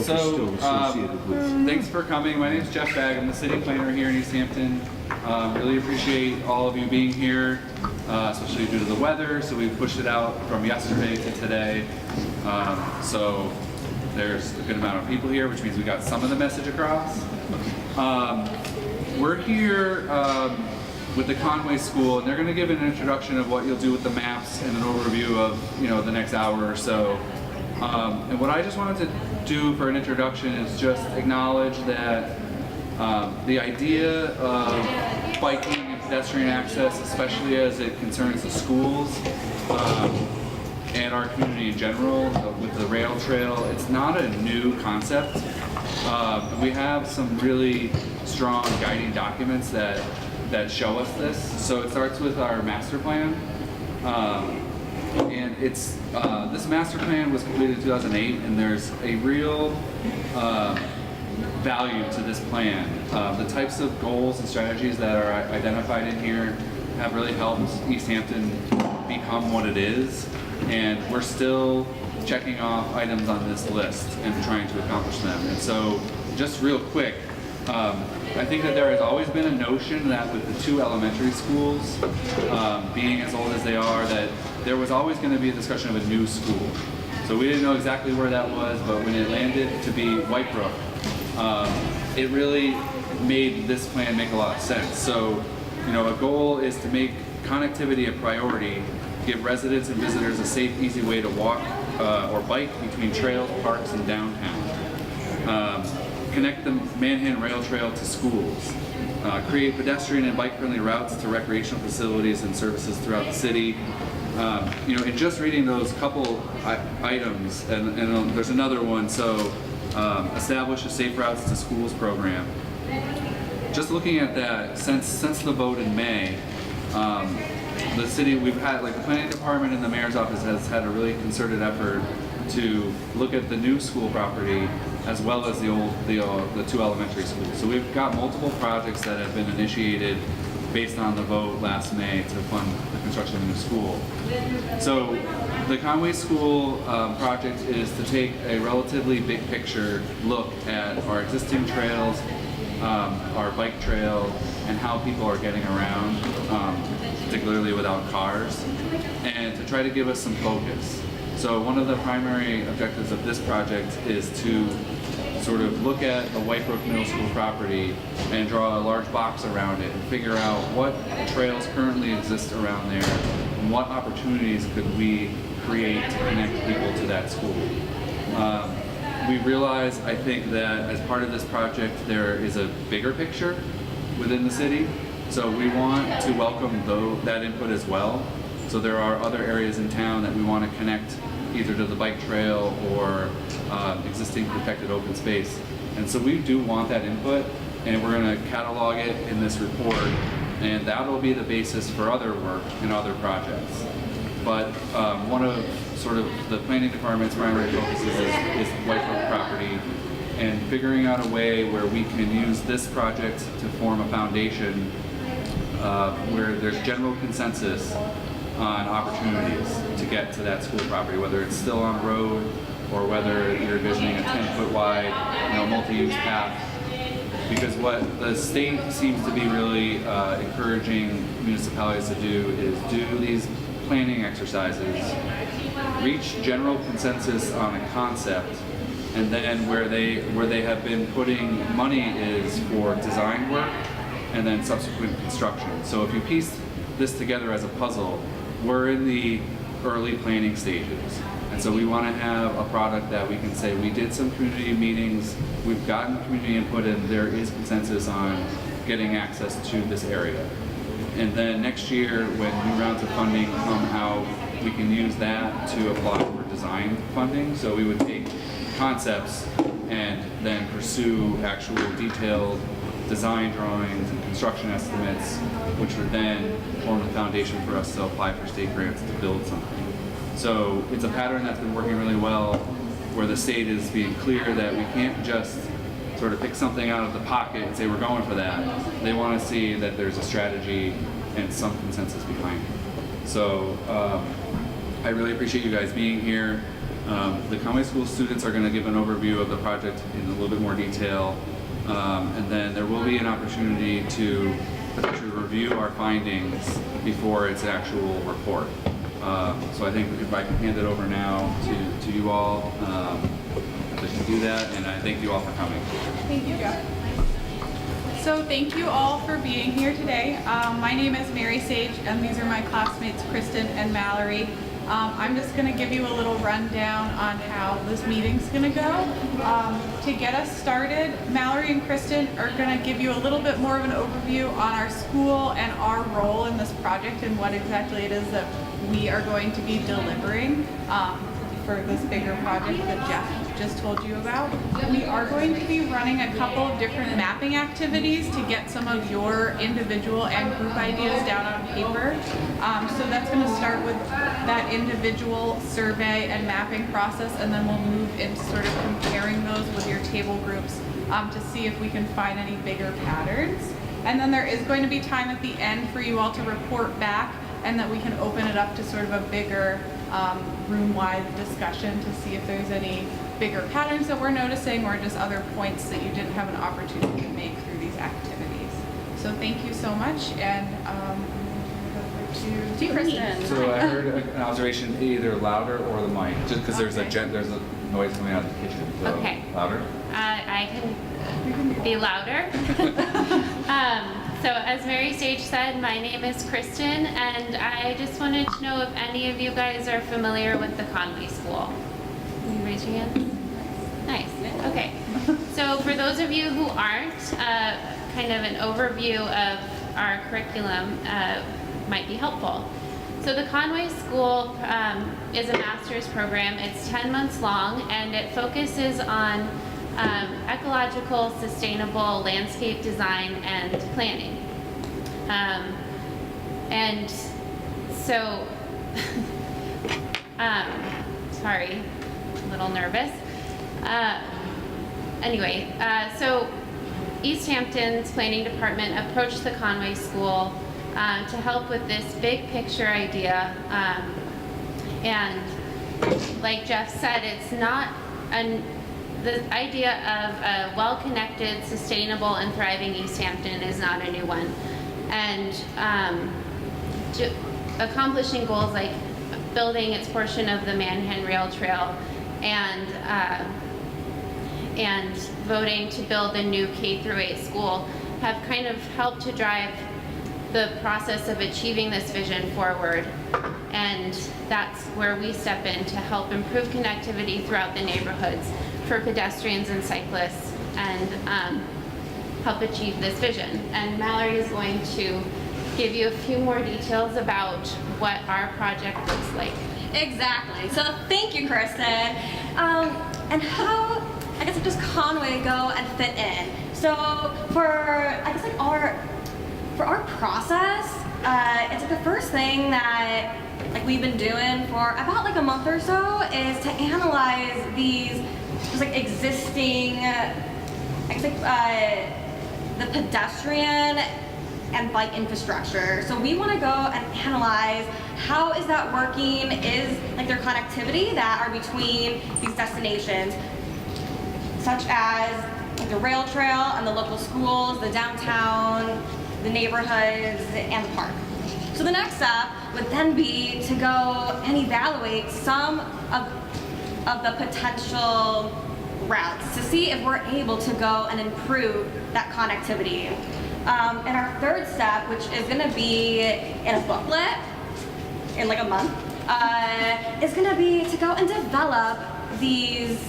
focus still associated with? Thanks for coming. My name is Jeff Bagg. I'm the city planner here in Easthampton. Really appreciate all of you being here, especially due to the weather. So we pushed it out from yesterday to today. So there's a good amount of people here, which means we got some of the message across. We're here with the Conway School, and they're going to give an introduction of what you'll do with the maps and an overview of the next hour or so. And what I just wanted to do for an introduction is just acknowledge that the idea of biking and pedestrian access, especially as it concerns the schools and our community in general, with the rail trail, it's not a new concept. We have some really strong guiding documents that show us this. So it starts with our master plan. And it's this master plan was completed in 2008, and there's a real value to this plan. The types of goals and strategies that are identified in here have really helped Easthampton become what it is, and we're still checking off items on this list and trying to accomplish them. And so, just real quick, I think that there has always been a notion that with the two elementary schools being as old as they are, that there was always going to be a discussion of a new school. So we didn't know exactly where that was, but when it landed to be Whitebrook, it really made this plan make a lot of sense. So, a goal is to make connectivity a priority, give residents and visitors a safe, easy way to walk or bike between trails, parks, and downtown. Connect the Manhattan Rail Trail to schools. Create pedestrian and bike-friendly routes to recreational facilities and services throughout the city. In just reading those couple items, and there's another one, so establish a Safe Routes to Schools program. Just looking at that, since the vote in May, the city, we've had, the planning department and the mayor's office has had a really concerted effort to look at the new school property as well as the two elementary schools. So we've got multiple projects that have been initiated based on the vote last May to fund the construction of a new school. So the Conway School project is to take a relatively big picture look at our existing trails, our bike trail, and how people are getting around, particularly without cars, and to try to give us some focus. So one of the primary objectives of this project is to sort of look at the Whitebrook Middle School property and draw a large box around it and figure out what trails currently exist around there and what opportunities could we create to connect people to that school. We realize, I think, that as part of this project there is a bigger picture within the city, so we want to welcome that input as well. So there are other areas in town that we want to connect either to the bike trail or existing protected open space. And so we do want that input, and we're going to catalog it in this report, and that will be the basis for other work and other projects. But one of sort of the planning department's primary focuses is Whitebrook property, and figuring out a way where we can use this project to form a foundation where there's general consensus on opportunities to get to that school property, whether it's still on road or whether you're envisioning a 10-foot wide, multi-use path. Because what the state seems to be really encouraging municipalities to do is do these planning exercises, reach general consensus on a concept, and then where they have been putting money is for design work and then subsequent construction. So if you piece this together as a puzzle, we're in the early planning stages. And so we want to have a product that we can say we did some community meetings, we've gotten community input, and there is consensus on getting access to this area. And then next year, when new rounds of funding come out, we can use that to apply for design funding. So we would take concepts and then pursue actual detailed design drawings and construction estimates, which would then form the foundation for us to apply for state grants to build something. So it's a pattern that's been working really well, where the state is being clear that we can't just sort of pick something out of the pocket and say we're going for that. They want to see that there's a strategy and some consensus behind it. So I really appreciate you guys being here. The Conway School students are going to give an overview of the project in a little bit more detail, and then there will be an opportunity to potentially review our findings before its actual report. So I think if I can hand it over now to you all, we can do that, and I thank you all for coming. Thank you, Jeff. So thank you all for being here today. My name is Mary Sage, and these are my classmates, Kristen and Mallory. I'm just going to give you a little rundown on how this meeting's going to go. To get us started, Mallory and Kristen are going to give you a little bit more of an overview on our school and our role in this project and what exactly it is that we are going to be delivering for this bigger project that Jeff just told you about. We are going to be running a couple of different mapping activities to get some of your individual and group ideas down on paper. So that's going to start with that individual survey and mapping process, and then we'll move into sort of comparing those with your table groups to see if we can find any bigger patterns. And then there is going to be time at the end for you all to report back, and that we can open it up to sort of a bigger room-wide discussion to see if there's any bigger patterns that we're noticing or just other points that you didn't have an opportunity to make through these activities. So thank you so much, and to Kristen. So I heard an observation, either louder or the mic, just because there's a noise coming out of the kitchen. So Okay. Louder? I can be louder. So as Mary Sage said, my name is Kristen, and I just wanted to know if any of you guys are familiar with the Conway School. Can you raise your hands? Nice. Okay. So for those of you who aren't, kind of an overview of our curriculum might be helpful. So the Conway School is a master's program. It's 10 months long, and it focuses on ecological, sustainable landscape design and planning. And so, sorry, a little nervous. Anyway, so Easthampton's planning department approached the Conway School to help with this big picture idea. And like Jeff said, it's not the idea of a well-connected, sustainable, and thriving Easthampton is not a new one. And accomplishing goals like building its portion of the Manhattan Rail Trail and voting to build a new K-8 school have kind of helped to drive the process of achieving this vision forward. And that's where we step in to help improve connectivity throughout the neighborhoods for pedestrians and cyclists, and help achieve this vision. And Mallory is going to give you a few more details about what our project looks like. Exactly. So thank you, Kristen. And how, I guess, does Conway go and fit in? So for, I guess, like for our process, it's like the first thing that like we've been doing for about like a month or so is to analyze these just like existing, I guess, like the pedestrian and bike infrastructure. So we want to go and analyze how is that working, is like their connectivity that are between these destinations, such as like the rail trail and the local schools, the downtown, the neighborhoods, and the park. So the next step would then be to go and evaluate some of the potential routes to see if we're able to go and improve that connectivity. And our third step, which is going to be in a booklet in like a month, is going to be to go and develop these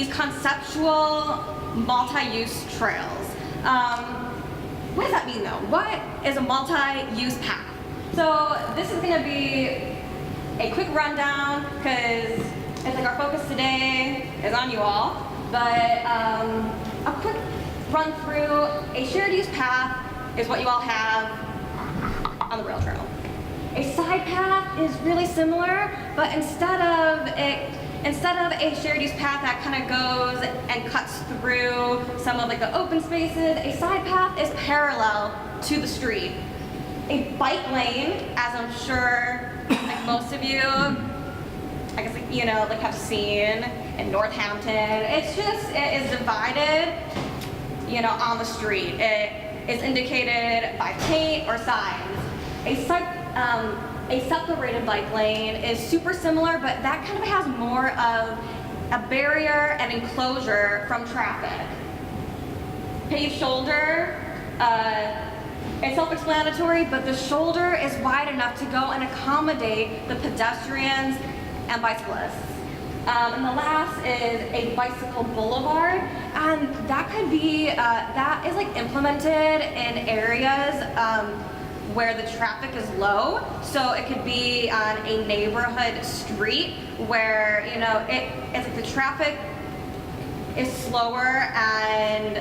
conceptual multi-use trails. What does that mean though? What is a multi-use path? So this is going to be a quick rundown because it's like our focus today is on you all, but a quick run through. A shared use path is what you all have on the rail trail. A side path is really similar, but instead of a shared use path that kind of goes and cuts through some of like the open spaces, a side path is parallel to the street. A bike lane, as I'm sure like most of you I guess like, you know, like have seen in Northampton. It is divided, you know, on the street. It is indicated by paint or signs. A separated bike lane is super similar, but that kind of has more of a barrier and enclosure from traffic. Paved shoulder, it's self-explanatory, but the shoulder is wide enough to go and accommodate the pedestrians and bicyclists. And the last is a bicycle boulevard, and that could be, that is like implemented in areas where the traffic is low. So it could be on a neighborhood street where, you know, it's like the traffic is slower and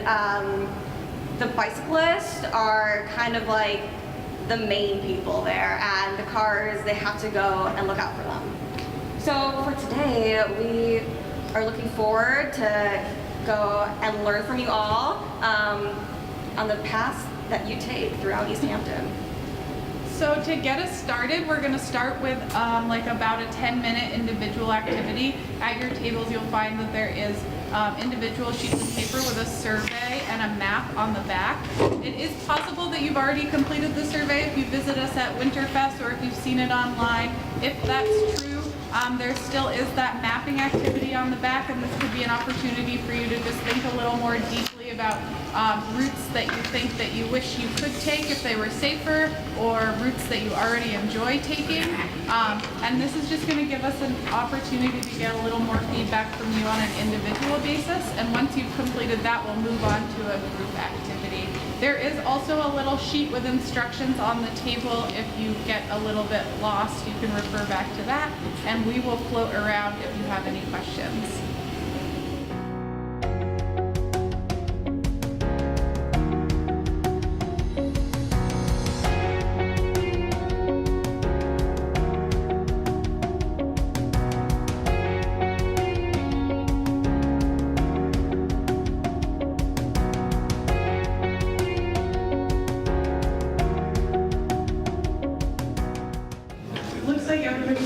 the bicyclists are kind of like the main people there, and the cars, they have to go and look out for them. So for today, we are looking forward to go and learn from you all on the paths that you take throughout Easthampton. So to get us started, we're going to start with like about a 10-minute individual activity. At your tables, you'll find that there is individual sheets of paper with a survey and a map on the back. It is possible that you've already completed the survey if you visit us at Winterfest or if you've seen it online. If that's true, there still is that mapping activity on the back, and this could be an opportunity for you to just think a little more deeply about routes that you think that you wish you could take if they were safer, or routes that you already enjoy taking. And this is just going to give us an opportunity to get a little more feedback from you on an individual basis. And once you've completed that, we'll move on to a group activity. There is also a little sheet with instructions on the table. If you get a little bit lost, you can refer back to that, and we will float around if you have any questions.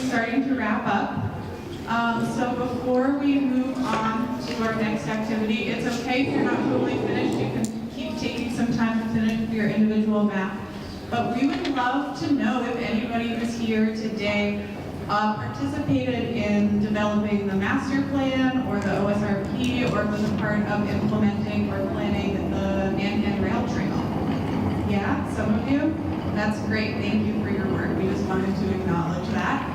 Starting to wrap up. So before we move on to our next activity, it's okay if you're not totally finished. You can keep taking some time to finish your individual map. But we would love to know if anybody who's here today participated in developing the master plan or the OSRP, or was a part of implementing or planning the Manhan Rail Trail. Yeah, some of you? That's great. Thank you for your work. We just wanted to acknowledge that.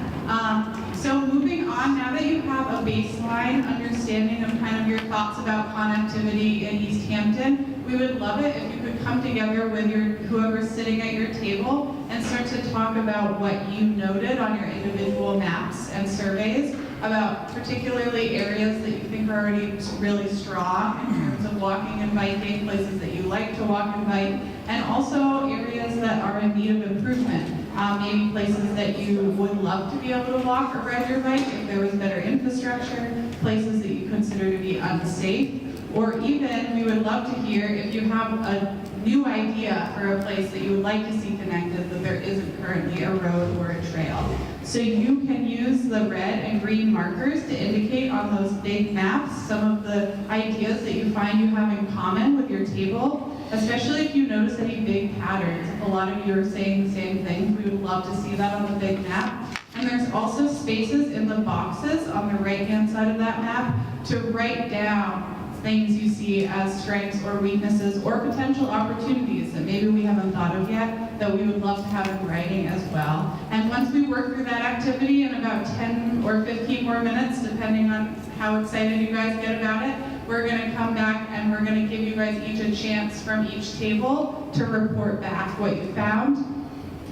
So moving on, now that you have a baseline understanding of kind of your thoughts about connectivity in Easthampton, we would love it if you could come together with whoever's sitting at your table and start to talk about what you noted on your individual maps and surveys about particularly areas that you think are already really strong in terms of walking and biking, places that you like to walk and bike, and also areas that are in need of improvement. Maybe places that you would love to be able to walk or ride your bike if there was better infrastructure, places that you consider to be unsafe, or even we would love to hear if you have a new idea for a place that you would like to see connected that there isn't currently a road or a trail. So you can use the red and green markers to indicate on those big maps some of the ideas that you find you have in common with your table, especially if you notice any big patterns. If a lot of you are saying the same things, we would love to see that on the big map. And there's also spaces in the boxes on the right-hand side of that map to write down things you see as strengths or weaknesses or potential opportunities that maybe we haven't thought of yet that we would love to have in writing as well. And once we work through that activity in about 10 or 15 more minutes, depending on how excited you guys get about it, we're going to come back and we're going to give you guys each a chance from each table to report back what you found,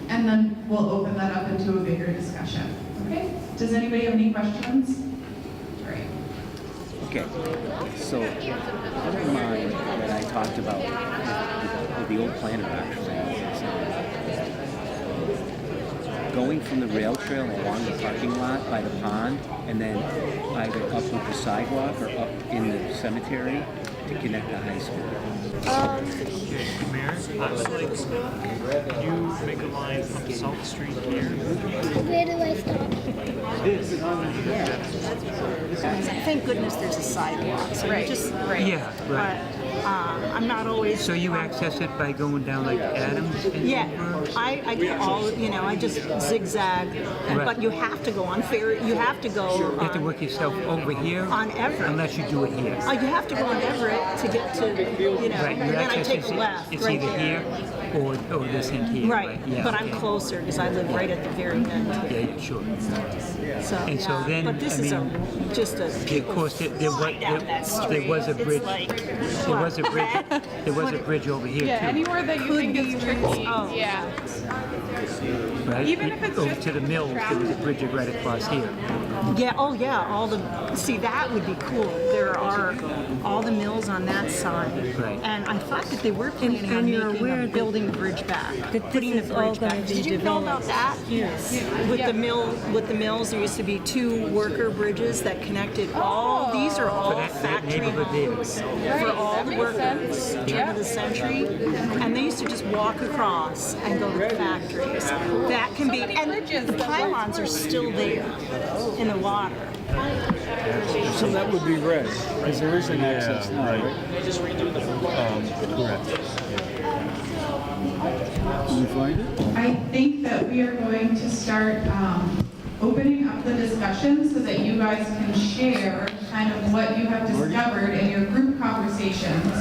and then we'll open that up into a bigger discussion. Okay? Does anybody have any questions? Great. Okay, so other line that I talked about with the old planner actually, going from the rail trail along the parking lot by the pond, and then either up with the sidewalk or up in the cemetery to connect to high school. Mayor, can you make a line from South Street here? Where do I stop? Thank goodness there's a sidewalk, so you just, Yeah, right. I'm not always. So you access it by going down like Adams and Yeah, over? I get all, I just zigzag, but you have to go on ferry, you have to go You have to work yourself over here? on Everett. Unless you do it here. You have to go on Everett to get to, Right, and your then I access take is a left, it's right either there. here or this end here. Right, Yeah, but I'm okay. closer because I live right at the very end. Yeah, sure. So, And so then, but this is just a. Of course, there was a bridge. There was a bridge. There was a bridge over here Yeah, too, anywhere that you think is tricky. Oh. Yeah. right? even if it's over just to the mill, there was a bridge right across here. Yeah, oh yeah, see that would be cool. There are all the mills on that side. Right. And I thought that they were planning on building a bridge back, putting a bridge back. Did you know about that? Yes. With the mills, there used to be 2 worker bridges that connected all, these are all that factory neighborhood there. homes for all the workers, turn of the century. And they used to just walk across and go to the factories. That can be, and the pylons are still there in the water. So that would be red, because there is an access now, right? Correct. Can you find it? I think that we are going to start opening up the discussion so that you guys can share kind of what you have discovered in your group conversations.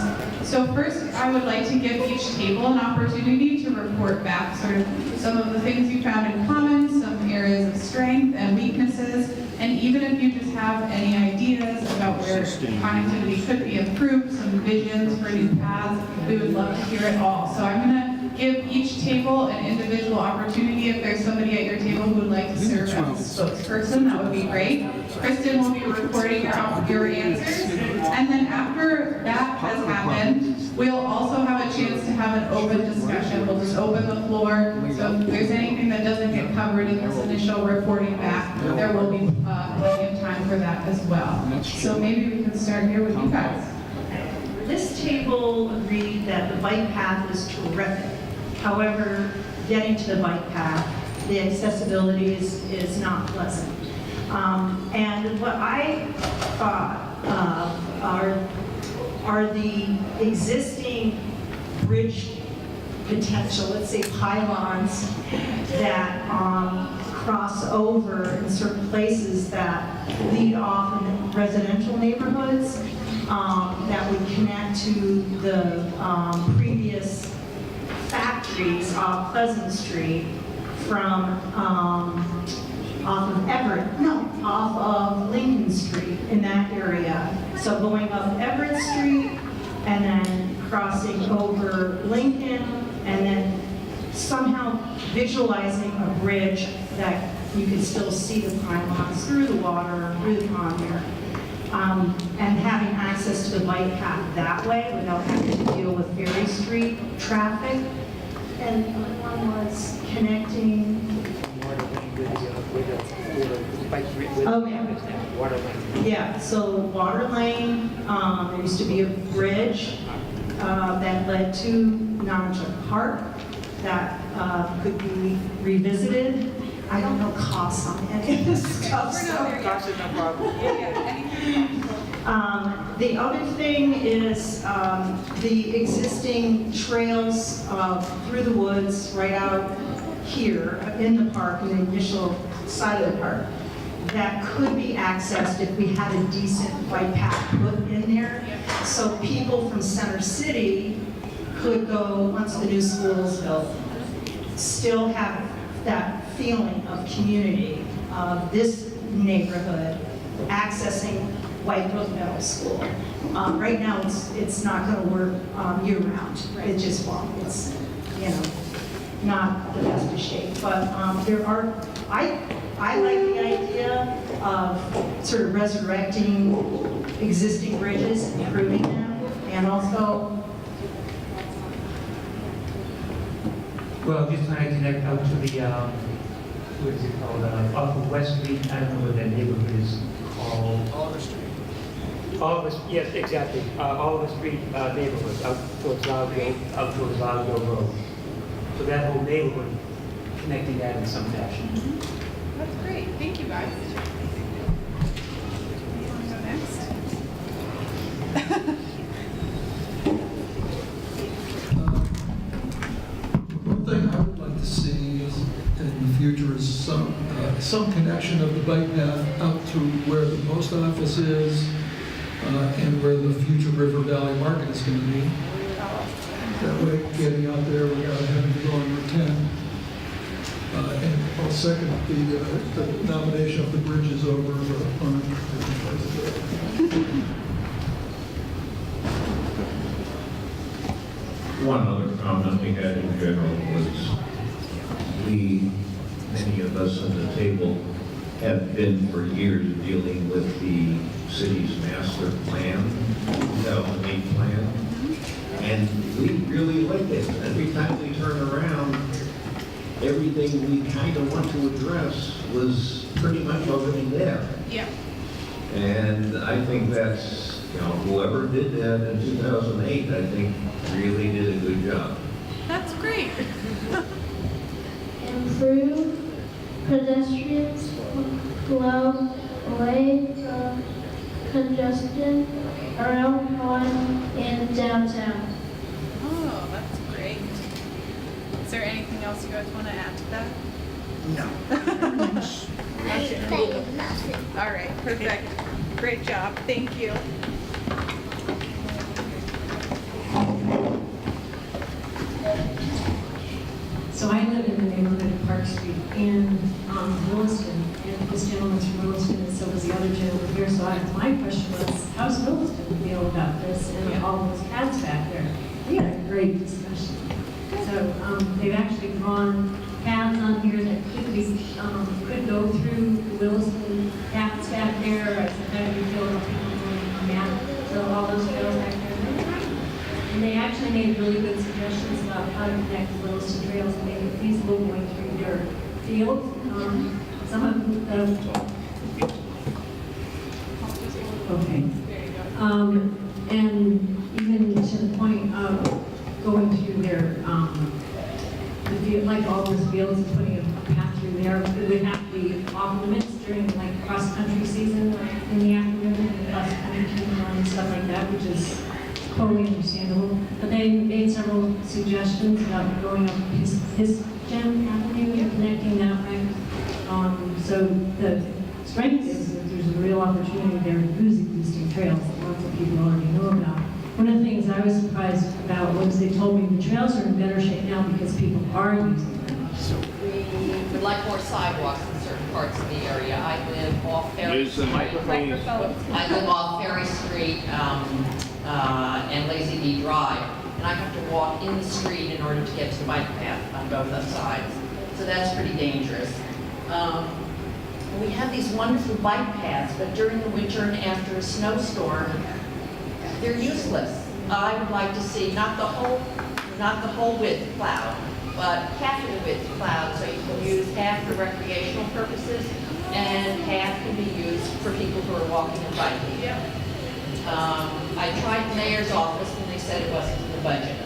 So first, I would like to give each table an opportunity to report back sort of some of the things you found in common, some areas of strength and weaknesses, and even if you just have any ideas about where connectivity could be improved, some visions for new paths, we would love to hear it all. So I'm going to give each table an individual opportunity. If there's somebody at your table who would like to serve as a spokesperson, that would be great. Kristen will be recording your answers. And then after that has happened, we'll also have a chance to have an open discussion. We'll just open the floor. So if there's anything that doesn't get covered in this initial reporting back, there will be plenty of time for that as well. So maybe we can start here with you guys. This table agreed that the bike path is terrific. However, getting to the bike path, the accessibility is not pleasant. And what I thought are the existing bridge potential, let's say pylons, that cross over in certain places that lead off in residential neighborhoods, that would connect to the previous factories off Pleasant Street from off of Everett, no, off of Lincoln Street in that area. So going up Everett Street and then crossing over Lincoln and then somehow visualizing a bridge that you can still see the pylons through the water, through the pond there. And having access to the bike path that way without having to deal with Ferry Street traffic. And the other one was connecting. Yeah, so Water Lane, there used to be a bridge that led to Nonchuk Park that could be revisited. I don't know costs on any of this stuff. The other thing is the existing trails through the woods right out here in the park, in the initial side of the park, that could be accessed if we had a decent bike path put in there. So people from Center City could go, once the new school is built, still have that feeling of community of this neighborhood accessing White Brook Middle School. Right now, it's not going to work year-round. It just won't. It's, not the best of shape. But there are, I like the idea of sort of resurrecting existing bridges, improving them, and also. Well, just trying to connect out to the, what is it called, off of West Street, I don't know what that neighborhood is called. Oliver Street. All of us, yes, exactly. All of the street neighborhoods out towards Loudville Road. So that whole neighborhood connecting that in some fashion. That's great. Thank you, guys. You want to go next? One thing I would like to see is, in the future is some connection of the bike path out to where the post office is and where the future River Valley Market is going to be. That way, getting out there without having to go on Route 10. And I'll second the nomination of the bridges over on. One other comment we had in general was many of us at the table have been for years dealing with the city's master plan, 2008 plan, and we really like it. Every time we turn around, everything we kind of want to address was pretty much already there. Yeah. And I think that's, whoever did that in 2008, I think really did a good job. That's great. Improve pedestrians flow away from congestion around one in downtown. Oh, that's great. Is there anything else you guys want to add to that? No. All right, perfect. Great job. Thank you. So I live in the neighborhood of Park Street in Williston, and this gentleman's from Williston, and so was the other gentleman here. So my question was, how's Williston feel about this and all those paths back there? We had a great discussion. So they've actually drawn paths on here that could go through the Williston paths back there. I said, how do you feel about people going on that? So all those trails back there. And they actually made really good suggestions about how to connect the Williston trails and make it feasible going through their fields. Some of them, okay. And even to the point of going through their, the field, like all those fields and putting a path through there, it would have to be off limits during like cross-country season in the afternoon and cross-country team run and stuff like that, which is totally understandable. But they made several suggestions about going up his Gem Avenue and connecting that way. So the strength is that there's a real opportunity there to use existing trails that lots of people already know about. One of the things I was surprised about was they told me the trails are in better shape now because people are using them. We would like more sidewalks in certain parts of the area. I live off Ferry Street. I live off Ferry Street and Lazy Bee Drive, and I have to walk in the street in order to get to the bike path on both sides. So that's pretty dangerous. We have these wonderful bike paths, but during the winter and after a snowstorm, they're useless. I would like to see not the whole width plowed, but half of the width plowed, so you can use half for recreational purposes and half can be used for people who are walking and biking. I tried the mayor's office and they said it wasn't in the budget,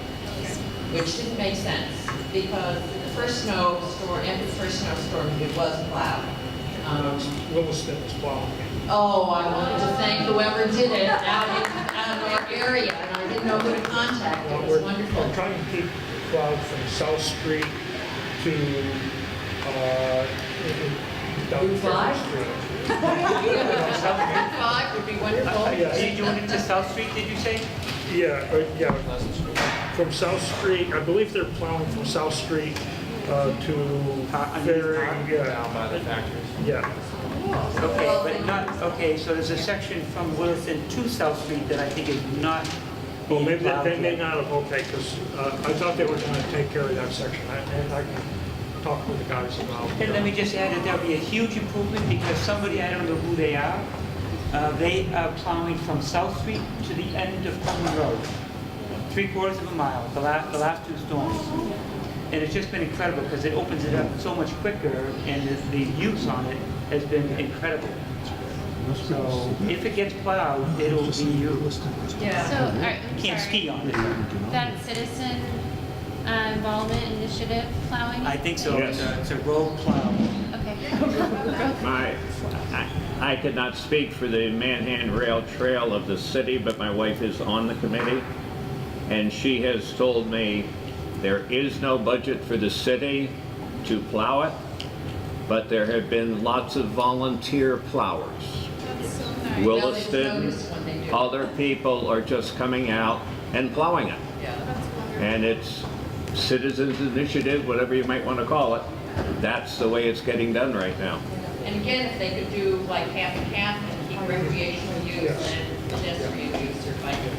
which didn't make sense because in the first snowstorm, after the first snowstorm, it was plowed. Williston is plowing. Oh, I wanted to thank whoever did it out in our area, and I didn't know who to contact. It was wonderful. We're trying to keep plowed from South Street to down Route 5? Street. Route 5 would be wonderful. Yeah. Are you doing it to South Street, did you say? Yeah. From South Street, I believe they're plowing from South Street to Ferry. Down by the factories. Yeah. Okay, but not, okay, so there's a section from Williston to South Street that I think is not Well, being maybe plowed they may yet. not have, okay, because I thought they were going to take care of that section. And I can talk with the guys about. And let me just add that there'll be a huge improvement because somebody, I don't know who they are plowing from South Street to the end of Conway Road, 3/4 of a mile, the last two storms. And it's just been incredible because it opens it up so much quicker and the use on it has been incredible. So if it gets plowed, it'll be used. Yeah. So, Can't ski on it. that citizen involvement initiative plowing? I think so. Yes. It's a road plow. Okay. I could not speak for the Manhattan Rail Trail of the city, but my wife is on the committee, and she has told me there is no budget for the city to plow it, but there have been lots of volunteer plowers. That's so nice. Williston, other people are just coming out and plowing it. Yeah. And it's citizens initiative, whatever you might want to call it. That's the way it's getting done right now. And again, if they could do like half and half and keep recreational use and pedestrian use or bike use.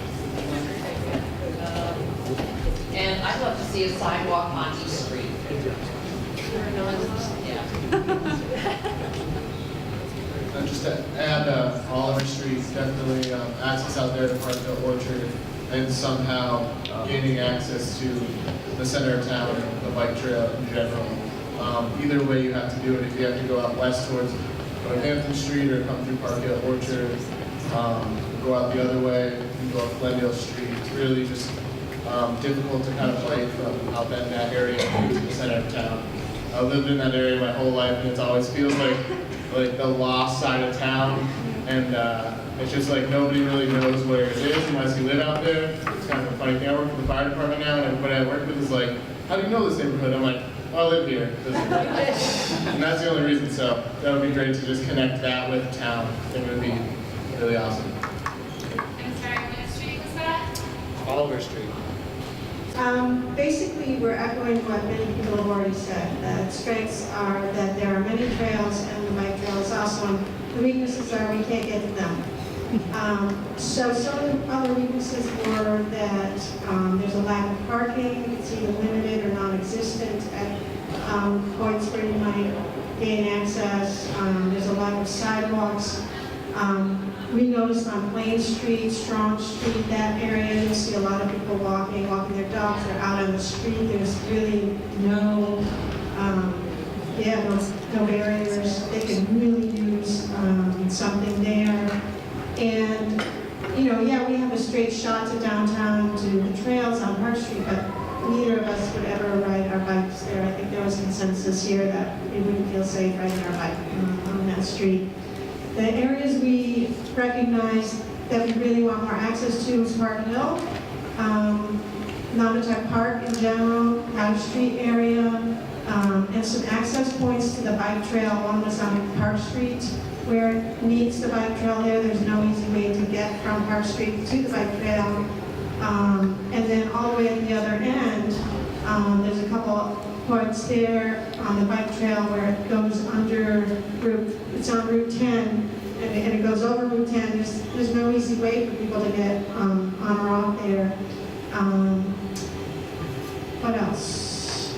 And I'd love to see a sidewalk on East Street. Yeah. Just to add, Oliver Street, definitely access out there to Parkville Orchard, and somehow gaining access to the center of town and the bike trail in general. Either way you have to do it. If you have to go out west towards Northampton Street or come through Parkville Orchard, go out the other way, and go up Glendale Street. It's really just difficult to kind of play from out in that area to the center of town. I've lived in that area my whole life, and it always feels like the lost side of town, and it's just like nobody really knows where it is unless you live out there. It's kind of a funny thing. I work for the fire department now, and everybody I work with is like, "How do you know this neighborhood?" I'm like, "Oh, I live here." And that's the only reason. So that would be great to just connect that with town. I think it would be really awesome. And sorry, what street was that? Oliver Street. Basically, we're echoing what many people have already said. The strengths are that there are many trails and the bike trails also. The weaknesses are we can't get to them. So some of the other weaknesses were that there's a lack of parking. It's either limited or non-existent at points where you might gain access. There's a lack of sidewalks. We noticed on Plain Street, Strong Street, that area, you see a lot of people walking their dogs. They're out on the street. There's really no barriers. They can really use something there. And, we have a straight shot to downtown, to the trails on Park Street, but neither of us would ever ride our bikes there. I think there was consensus here that we wouldn't feel safe riding our bike on that street. The areas we recognize that we really want more access to is Park Hill, Naugatuck Park in general, High Street area, and some access points to the bike trail. One was on Park Street, where it meets the bike trail there. There's no easy way to get from Park Street to the bike trail. And then all the way at the other end, there's a couple points there on the bike trail where it goes under it's on Route 10, and it goes over Route 10. There's no easy way for people to get on or off there. What else?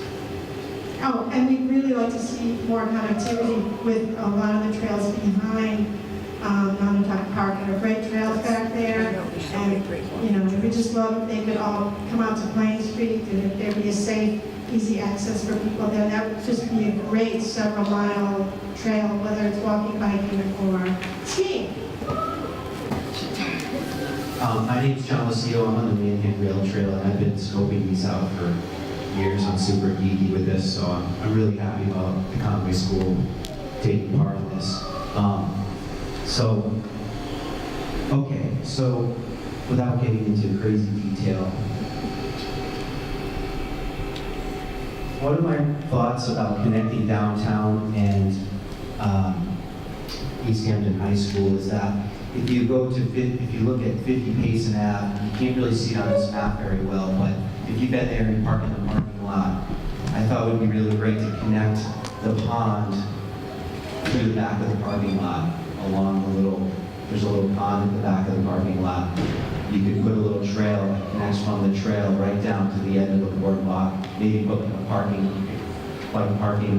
Oh, and we'd really like to see more connectivity with a lot of the trails behind Naugatuck Park. There are great trails back there, and we just love if they could all come out to Plain Street, and if there'd be a safe, easy access for people there. That would just be a great several-mile trail, whether it's walking, biking, or skiing. My name's John Lucio. I'm on the Manhattan Rail Trail, and I've been scoping these out for years. I'm super geeky with this, so I'm really happy about the Conway School taking part in this. So without getting into crazy detail, what are my thoughts about connecting downtown and Easthampton High School is that if you look at 50 Payson Ave, you can't really see it on this map very well, but if you've been there and park in the parking lot, I thought it would be really great to connect the pond to the back of the parking lot there's a little pond at the back of the parking lot. You could put a little trail that connects from the trail right down to the end of the boardwalk. Maybe put a parking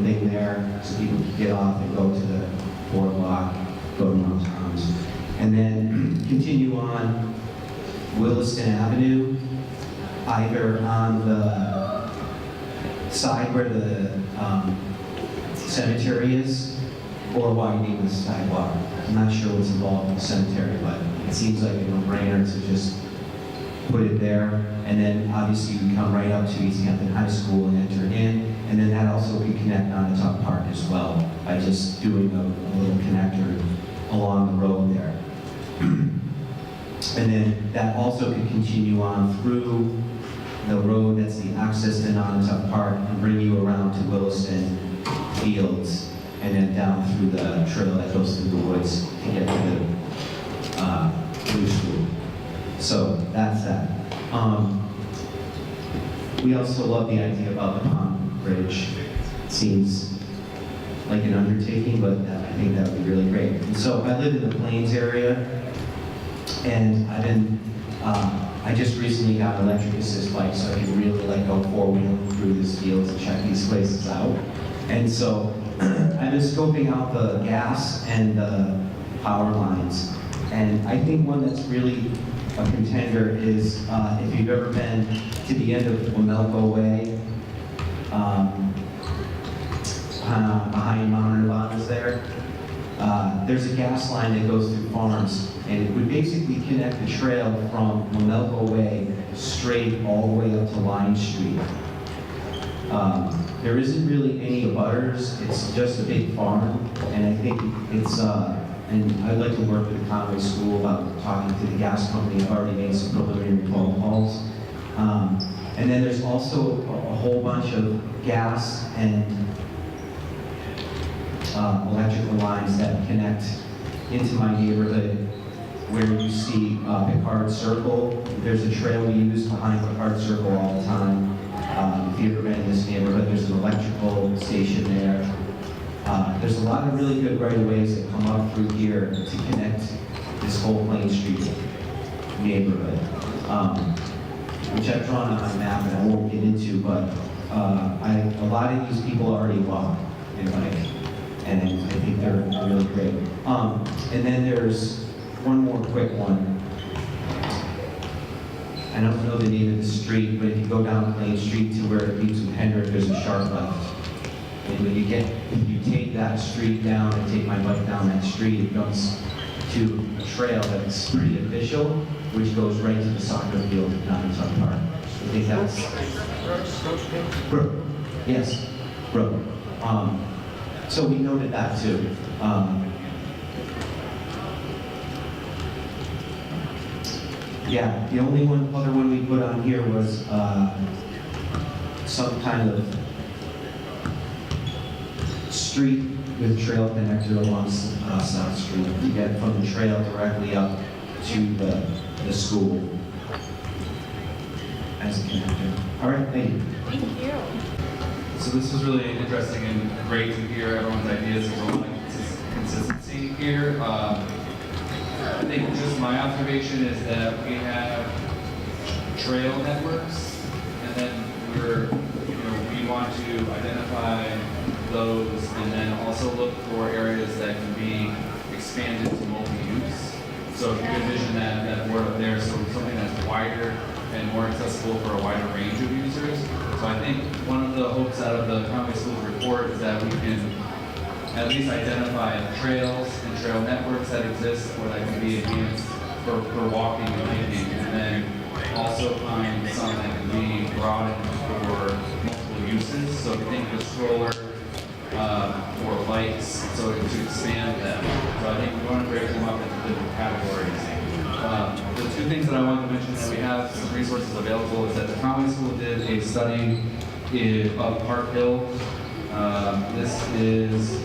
thing there so people can get off and go to the boardwalk, go to Mount Tom's. And then continue on Williston Avenue, either on the side where the cemetery is, or widening the sidewalk. I'm not sure what's involved in the cemetery, but it seems like a no-brainer to just put it there. And then obviously you come right up to Easthampton High School and enter in, and then that also can connect Nonotuck Park as well by just doing a little connector along the road there. And then that also could continue on through the road that's the access to Nonotuck Park and bring you around to Williston Fields and then down through the trail that goes through the woods to get to the new school. So that's that. We also love the idea about the pond bridge. It seems like an undertaking, but I think that would be really great. And so I live in the Plains area, and I just recently got an electric assist bike, so I can really like go four-wheeling through these fields and check these places out. And so I've been scoping out the gas and the power lines, and I think one that's really a contender is if you've ever been to the end of Wamelco Way, behind Mount Nirvana's there. There's a gas line that goes through farms, and it would basically connect the trail from Wamelco Way straight all the way up to Line Street. There isn't really any abutters, it's just a big farm, and I think it's, and I'd like to work with the Conway School about talking to the gas company. I've already made some preliminary phone calls. And then there's also a whole bunch of gas and electrical lines that connect into my neighborhood where you see Picard Circle. There's a trail we use behind Picard Circle all the time. If you've ever been in this neighborhood, there's an electrical station there. There's a lot of really good right-of-ways that come up through here to connect this whole Plain Street neighborhood, which I've drawn on my map and I won't get into, but a lot of these people already walk and bike, and I think they're really great. And then there's one more quick one. I don't know the name of the street, but if you go down Plain Street to where it meets with Hendrick, there's a sharp left. And when if you take that street down and take my bike down that street, it goes to a trail that's pretty official, which goes right to the soccer field at Nonotuck Park. I think that's Brook. Yes, Brook. So we noted that too. Yeah, the only other one we put on here was some kind of street with trail connector along South Street to get from the trail directly up to the school as a connector. All right, thank you. Thank you. So this was really interesting and great to hear everyone's ideas. There's a lot of consistency here. I think just my observation is that we have trail networks, and then we want to identify those and then also look for areas that can be expanded to multi-use. So if you could envision that board up there, so something that's wider and more accessible for a wider range of users. So I think one of the hopes out of the Conway School's report is that we can at least identify trails and trail networks that exist or that can be enhanced for walking and hiking, and then also find some that can be broadened for multiple uses. So if you think of a stroller or bikes, so to expand them. So I think we want to break them up into different categories. The two things that I wanted to mention that we have some resources available is that the Conway School did a study of Park Hill. This is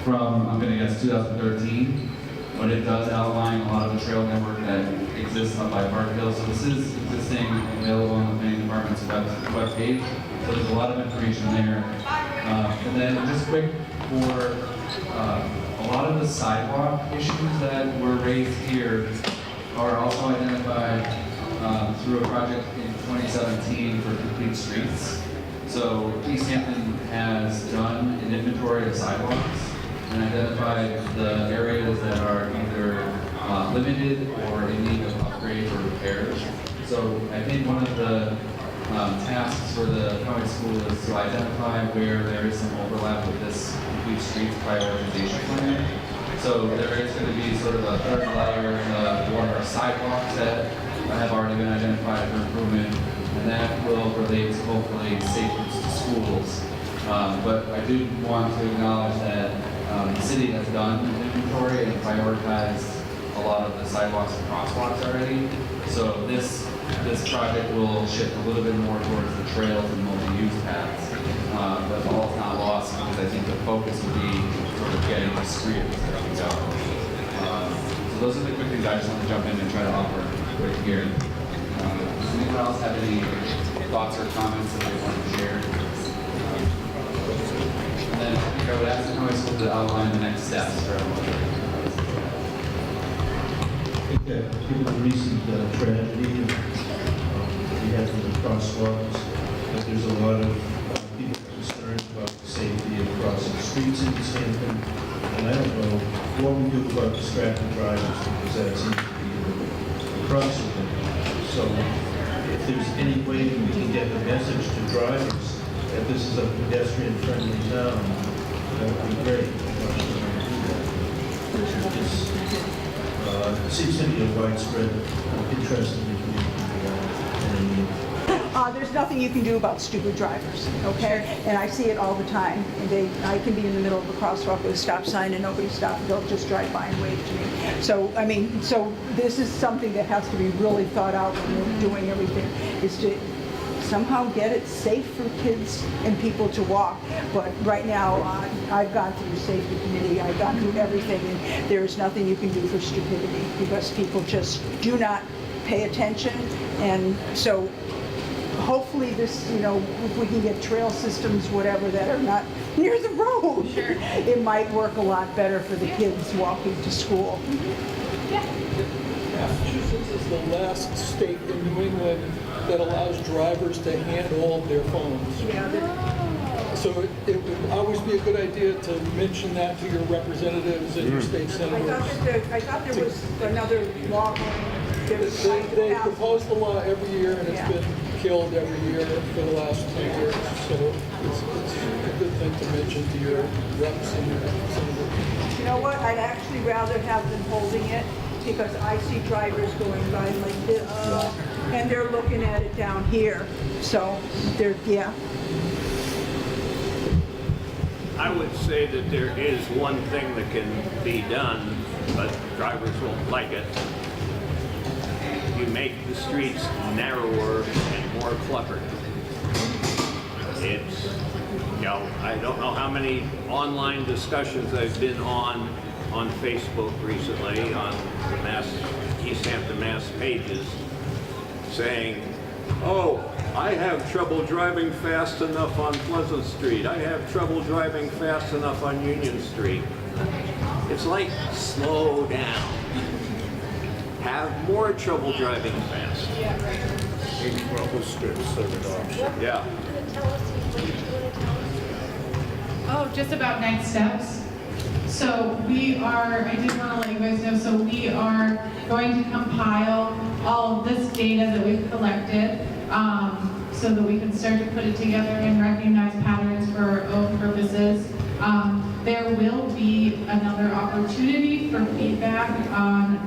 from, I'm going to guess, 2013, but it does outline a lot of the trail network that exists up by Park Hill. So this is existing, available on the planning department's web page. So there's a lot of information there. And then just quick for a lot of the sidewalk issues that were raised here are also identified through a project in 2017 for Complete Streets. So Easthampton has done an inventory of sidewalks and identified the areas that are either limited or in need of upgrades or repairs. So I think one of the tasks for the Conway school is to identify where there is some overlap with this complete streets prioritization plan. So there is going to be sort of a third layer in the order of sidewalks that have already been identified for improvement, and that will relate to hopefully safe routes to schools. But I do want to acknowledge that the city has done an inventory and prioritized a lot of the sidewalks and crosswalks already. So this project will shift a little bit more towards the trails and multi-use paths. But all is not lost because I think the focus will be sort of getting the street as we go. So those are the quick things I just want to jump in and try to offer right here. Does anyone else have any thoughts or comments that they want to share? And then I think I would ask the Conway School to outline the next steps for everyone. I think that given the recent tragedy we had with the crosswalks, that there's a lot of people concerned about the safety of crossing streets in Easthampton. And I don't know what we do about distracted drivers, because that seems to be the crux of it. So if there's any way that we can get the message to drivers that this is a pedestrian-friendly town, that would be great. It seems to be a widespread interest in the community. There's nothing you can do about stupid drivers, okay? And I see it all the time. And I can be in the middle of a crosswalk with a stop sign and nobody stops. They'll just drive by and wave to me. So, I mean, so this is something that has to be really thought out when we're doing everything, is to somehow get it safe for kids and people to walk. But right now, I've gone through the safety committee, I've gone through everything, and there is nothing you can do for stupidity because people just do not pay attention. And so hopefully this, you know, if we can get trail systems, whatever, that are not near the road, sure, it might work a lot better for the kids walking to school. Massachusetts is the last state in New England that allows drivers to hand hold their phones. Yeah. So it would always be a good idea to mention that to your representatives and your state senators. I thought there was another law going. They propose the law every year, and it's been killed every year for the last 10 years. So it's a good thing to mention to your reps and your senators. You know what? I'd actually rather have them holding it, because I see drivers going by like this, and they're looking at it down here. So they're, yeah. I would say that there is one thing that can be done, but drivers won't like it. You make the streets narrower and more cluttered. It's, you know, I don't know how many online discussions I've been on Facebook recently, on the Easthampton Mass pages, saying, oh, I have trouble driving fast enough on Pleasant Street. I have trouble driving fast enough on Union Street. It's like, slow down. Have more trouble driving fast. Maybe rumble strips are an option. Yeah. Oh, just about next steps. So I did want to let you guys know, so we are going to compile all of this data that we've collected so that we can start to put it together and recognize patterns for our own purposes. There will be another opportunity for feedback on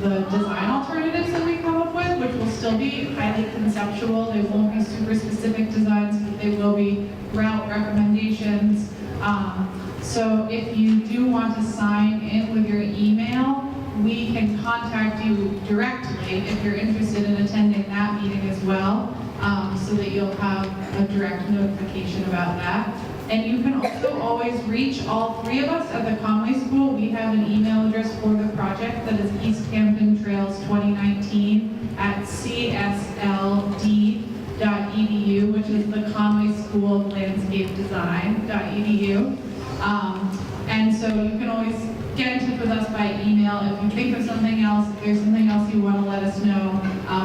the design alternatives that we come up with, which will still be highly conceptual. They won't be super specific designs, but they will be route recommendations. So if you do want to sign in with your email, we can contact you directly if you're interested in attending that meeting as well, so that you'll have a direct notification about that. And you can also always reach all three of us at the Conway School. We have an email address for the project that is easthamptontrails2019@csld.edu, which is the Conway School of Landscape Design.edu. And so you can always get in touch with us by email if you think of something else, if there's something else you want to let us know.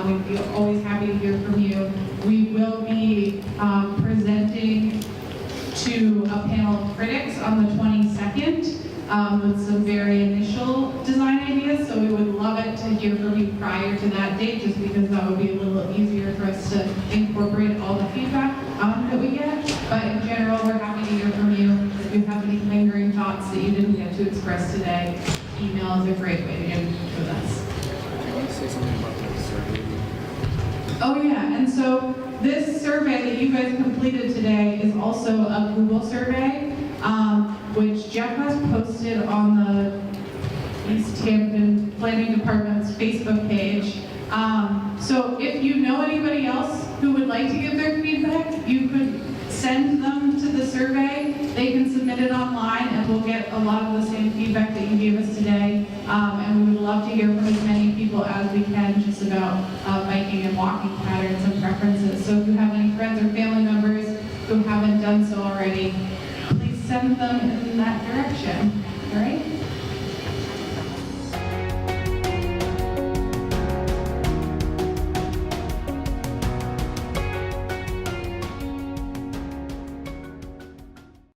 We'd be always happy to hear from you. We will be presenting to a panel of critics on the 22nd with some very initial design ideas classes, so we would love it to hear from you prior to that date, just because that would be a little easier for us to incorporate all the feedback that we get. But in general, we're happy to hear from you. If you have any lingering thoughts that you didn't get to express today, email is a great way to get in touch with us. Do you want to say something about the survey? Oh yeah, and so this survey that you guys completed today is also a Google survey, which Jeff has posted on the Easthampton Planning Department's Facebook page. So if you know anybody else who would like to give their feedback, you could send them to the survey. They can submit it online and we'll get a lot of the same feedback that you gave us today. And we would love to hear from as many people as we can just about biking and walking patterns and preferences. So if you have any friends or family members who haven't done so already, please send them in that direction, all right?